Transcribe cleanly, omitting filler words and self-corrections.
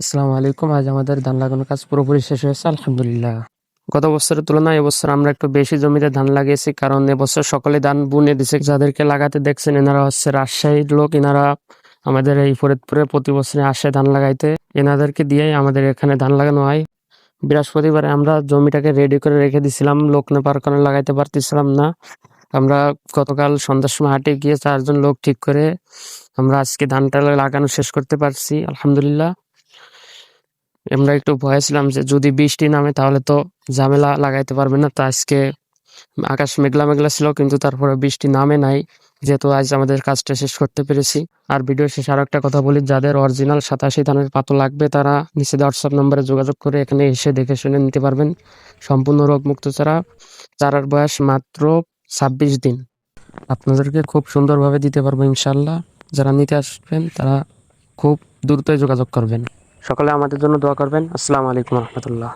আসসালামু আলাইকুম। আজ আমাদের ধান লাগানোর কাজ পুরোপুরি শেষ হয়েছে আলহামদুলিল্লাহ। গত বছরের তুলনায় এবছর আমরা একটু বেশি জমিতে ধান লাগিয়েছি, কারণ এবছর সকলে ধান বুনে দিছে। যাদেরকে লাগাতে দেখছেন এনারা হচ্ছে রাজশাহীর লোক। এনারা আমাদের এই ফরিদপুরে প্রতি বছরে আসে ধান লাগাইতে। এনাদেরকে দিয়েই আমাদের এখানে ধান লাগানো হয়। বৃহস্পতিবারে আমরা জমিটাকে রেডি করে রেখে দিছিলাম, লোক নেবার কারণে লাগাইতে পারতেছিলাম না। আমরা গতকাল সন্ধ্যার সময় হাটে গিয়ে 4 জন লোক ঠিক করে আমরা আজকে ধানটা লাগানো শেষ করতে পারছি আলহামদুলিল্লাহ। আমরা একটু ভয়ে ছিলাম যে যদি বৃষ্টি নামে তাহলে তো ঝামেলা, লাগাইতে পারবে না। তো আজকে আকাশ মেঘলা মেঘলা ছিল, কিন্তু তারপরে বৃষ্টি নামে নাই, যেহেতু আজ আমাদের কাজটা শেষ করতে পেরেছি। আর ভিডিও শেষে আরো একটা কথা বলি, যাদের অরিজিনাল 87 ধানের পাতা লাগবে তারা নিচে দেওয়া হোয়াটসঅ্যাপ নম্বরে যোগাযোগ করে এখানে এসে দেখে শুনে নিতে পারবেন। সম্পূর্ণ রোগমুক্ত চারা, চারার বয়স মাত্র 26 দিন। আপনাদেরকে খুব সুন্দরভাবে দিতে পারবো ইনশাল্লাহ। যারা নিতে আসবেন তারা খুব দ্রুতই যোগাযোগ করবেন। সকলে আমাদের জন্য দোয়া করবেন। আসসালামু আলাইকুম রহমতুল্লাহ।